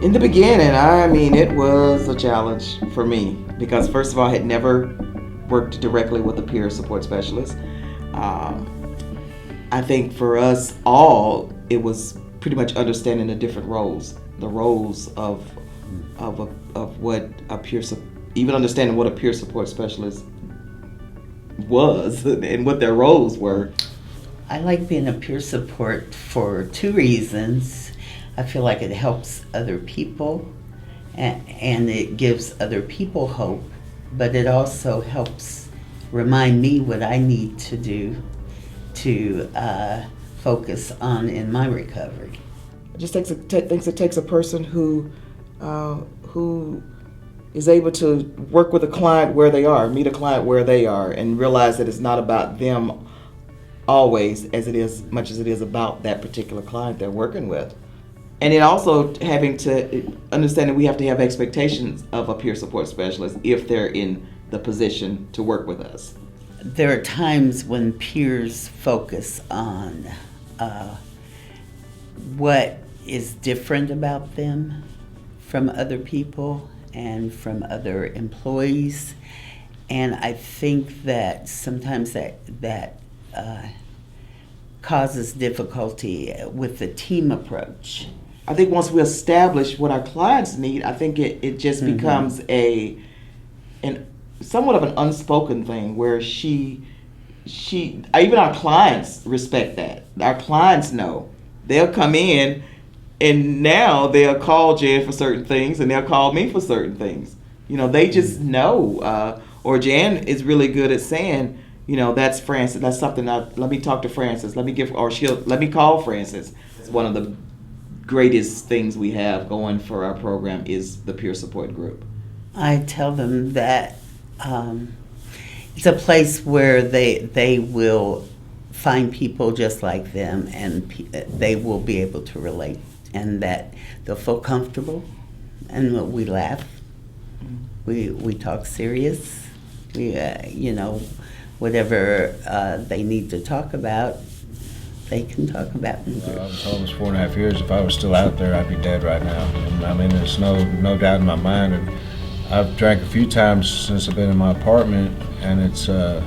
In the beginning, I mean, it was a challenge for me because, first of all, I had never worked directly with a peer support specialist. I think for us all, it was pretty much understanding the different roles, the roles of what a peer, even understanding what a peer support specialist was and what their roles were. I like being a peer support for two reasons. I feel like it helps other people and it gives other people hope, but it also helps remind me what I need to do to focus on in my recovery. It just thinks it takes a person who is able to work with a client where they are, meet a client where they are, and realize that it's not about them always much as it is about that particular client they're working with. And it also having to understand that we have to have expectations of a peer support specialist if they're in the position to work with us. There are times when peers focus on what is different about them from other people and from other employees, and I think that sometimes that causes difficulty with the team approach. I think once we establish what our clients need, I think it just becomes somewhat of an unspoken thing where even our clients respect that. Our clients know. They'll come in and now they'll call Jan for certain things and they'll call me for certain things. They just know. Or Jan is really good at saying, that's Francis. That's something. Let me talk to Francis. Let me call Francis. It's one of the greatest things we have going for our program is the peer support group. I tell them that it's a place where they will find people just like them, and they will be able to relate, and that they'll feel comfortable, and we laugh, we talk serious, we whatever they need to talk about, they can talk about. I was almost 4.5 years. If I was still out there, I'd be dead right now. And, I mean, there's no doubt in my mind. And I've drank a few times since I've been in my apartment, and it's, there's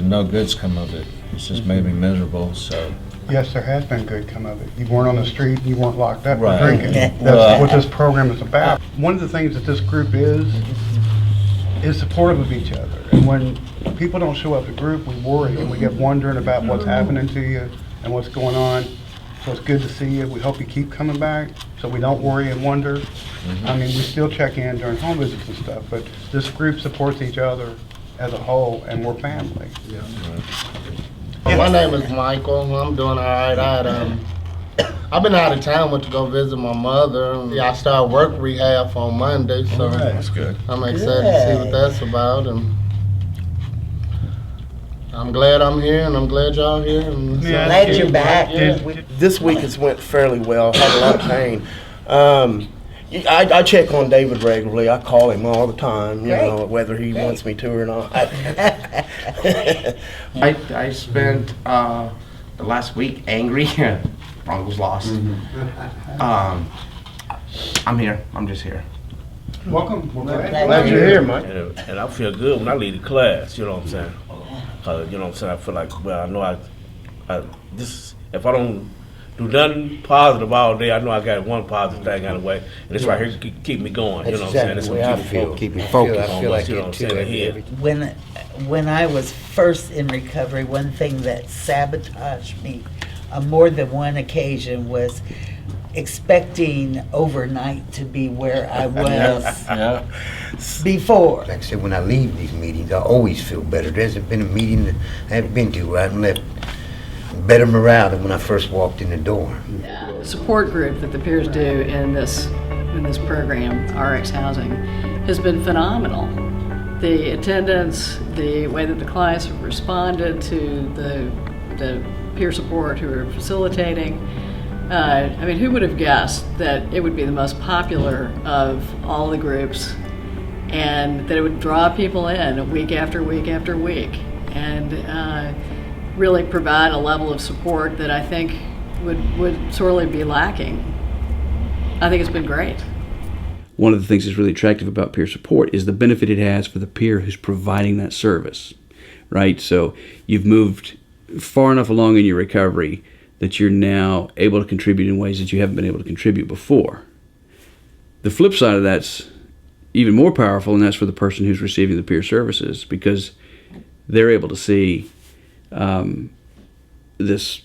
no goods come of it. It's just made me miserable. So. Yes, there has been good come of it. You weren't on the street, you weren't locked up Right. for drinking. That's what this program is about. One of the things that this group is supportive of each other. And when people don't show up to group, we worry and we get wondering about what's happening to you and what's going on. So it's good to see you. We hope you keep coming back so we don't worry and wonder. I mean, we still check in during home visits and stuff, but this group supports each other as a whole, and we're family. Yeah. My name is Michael. I'm doing all right. I've been out of town, went to go visit my mother. I started work rehab on Monday, so That's good. I'm excited to see what that's about. And I'm glad I'm here, and I'm glad y'all here. And Yeah, Glad you're back. Yeah. This week has went fairly well. Had a lot of pain. I check on David regularly. I call him all the time, whether he wants me to or not. I spent the last week angry. Broncos lost. I'm here. I'm just here. Welcome. We're Glad you're here, Mike. And I feel good when I leave the class, you know what I'm saying? I feel like, well, I know if I don't do nothing positive all day, I know I got one positive thing out of the way, and it's right here to keep me going, you know what I'm saying? It's gonna keep me focused on what's, you know what I'm saying, ahead. When I was first in recovery, one thing that sabotaged me on more than one occasion was expecting overnight to be where I was before. Like I said, when I leave these meetings, I always feel better. There hasn't been a meeting that I haven't been to where I've left better morale than when I first walked in the door. The support group that the peers do in this program, RX Housing, has been phenomenal. The attendance, the way that the clients have responded to the peer support who are facilitating. I mean, who would have guessed that it would be the most popular of all the groups, and that it would draw people in week after week after week, and really provide a level of support that I think would sorely be lacking. I think it's been great. One of the things that's really attractive about peer support is the benefit it has for the peer who's providing that service, right? So you've moved far enough along in your recovery that you're now able to contribute in ways that you haven't been able to contribute before. The flip side of that's even more powerful, and that's for the person who's receiving the peer services, because they're able to see this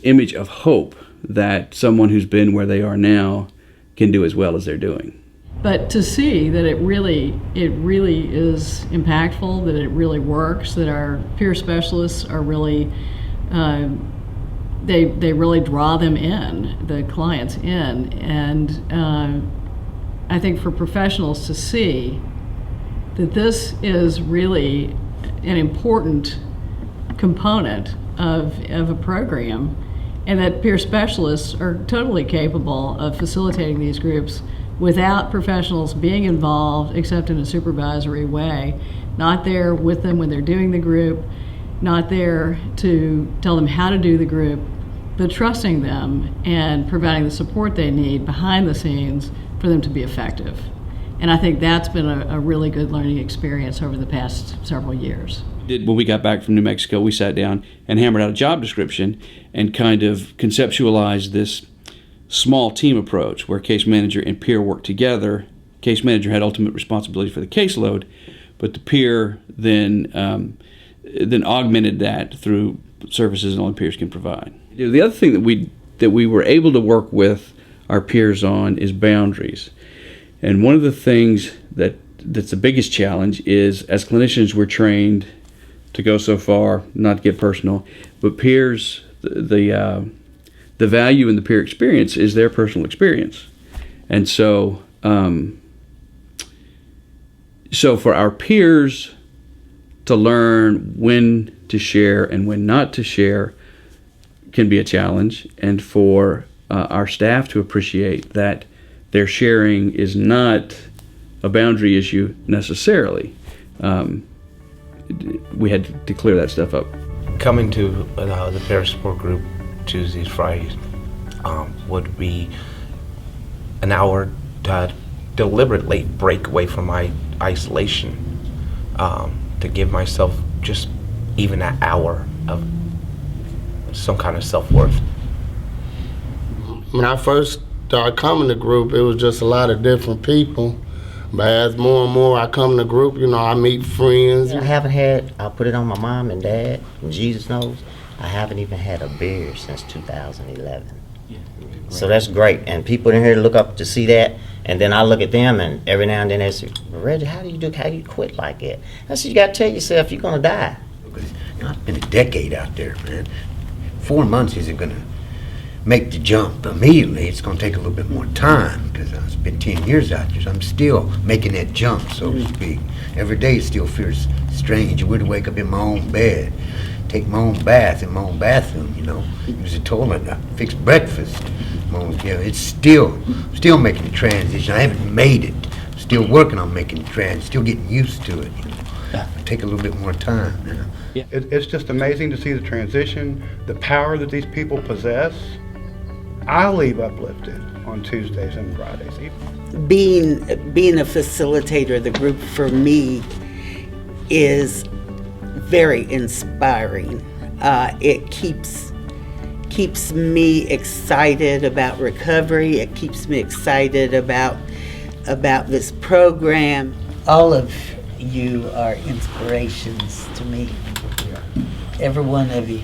image of hope that someone who's been where they are now can do as well as they're doing. But to see that it really is impactful, that it really works, that our peer specialists are really, they really draw them in, the clients in, and I think for professionals to see that this is really an important component of a program, and that peer specialists are totally capable of facilitating these groups without professionals being involved except in a supervisory way, not there with them when they're doing the group, not there to tell them how to do the group, but trusting them and providing the support they need behind the scenes for them to be effective. And I think that's been a really good learning experience over the past several years. When we got back from New Mexico, we sat down and hammered out a job description and kind of conceptualized this small team approach where case manager and peer work together. Case manager had ultimate responsibility for the caseload, but the peer then augmented that through services that only peers can provide. The other thing that we were able to work with our peers on is boundaries. And one of the things that's the biggest challenge is, as clinicians, we're trained to go so far, not to get personal, but peers, the value in the peer experience is their personal experience. And so for our peers to learn when to share and when not to share can be a challenge, and for our staff to appreciate that their sharing is not a boundary issue necessarily. We had to clear that stuff up. Coming to the peer support group Tuesdays, Fridays would be an hour to deliberately break away from my isolation, to give myself just even an hour of some kind of self-worth. When I first started coming to group, it was just a lot of different people. But as more and more I come to group, I meet friends. I haven't had, I'll put it on my mom and dad, and Jesus knows, I haven't even had a beer since 2011. So that's great. And people in here look up to see that, and then I look at them, and every now and then they say, Reggie, how do you quit like that? I said, you got to tell yourself you're going to die. It's been a decade out there, man. 4 months isn't going to make the jump immediately. It's going to take a little bit more time, because I spent 10 years out there, so I'm still making that jump, so to speak. Every day still feels strange. We're to wake up in my own bed, take my own bath in my own bathroom, use a toilet, fix breakfast. It's still making the transition. I haven't made it. Still working on making the transition, still getting used to it. It'll take a little bit more time. It's just amazing to see the transition, the power that these people possess. I leave uplifted on Tuesdays and Fridays. Being a facilitator of the group for me is very inspiring. It keeps me excited about recovery. It keeps me excited about this program. All of you are inspirations to me. Every one of you.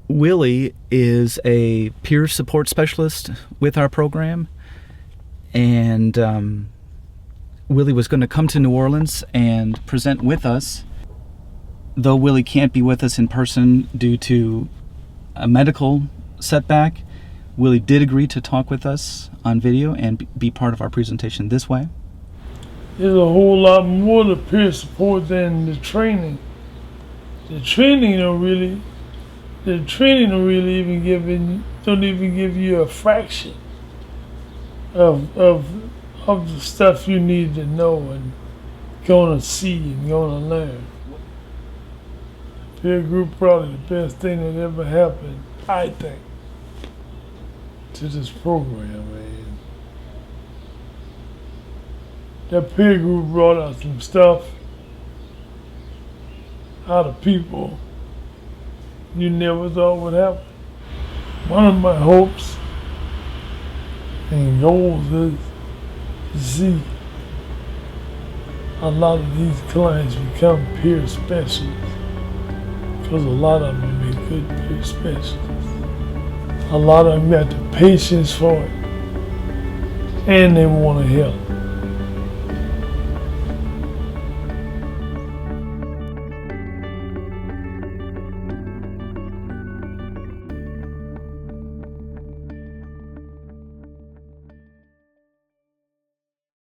Willie is a peer support specialist with our program, and Willie was going to come to New Orleans and present with us. Though Willie can't be with us in person due to a medical setback, Willie did agree to talk with us on video and be part of our presentation this way. There's a whole lot more to peer support than the training. The training don't even give you a fraction of the stuff you need to know and gonna see and gonna learn. Peer group probably the best thing that ever happened, I think. to this program, man. That peer group brought out some stuff out of people you never thought would happen. One of my hopes and goals is to see a lot of these clients become peer specialists, because a lot of them be good peer specialists. A lot of them got the patience for it, and they want to help.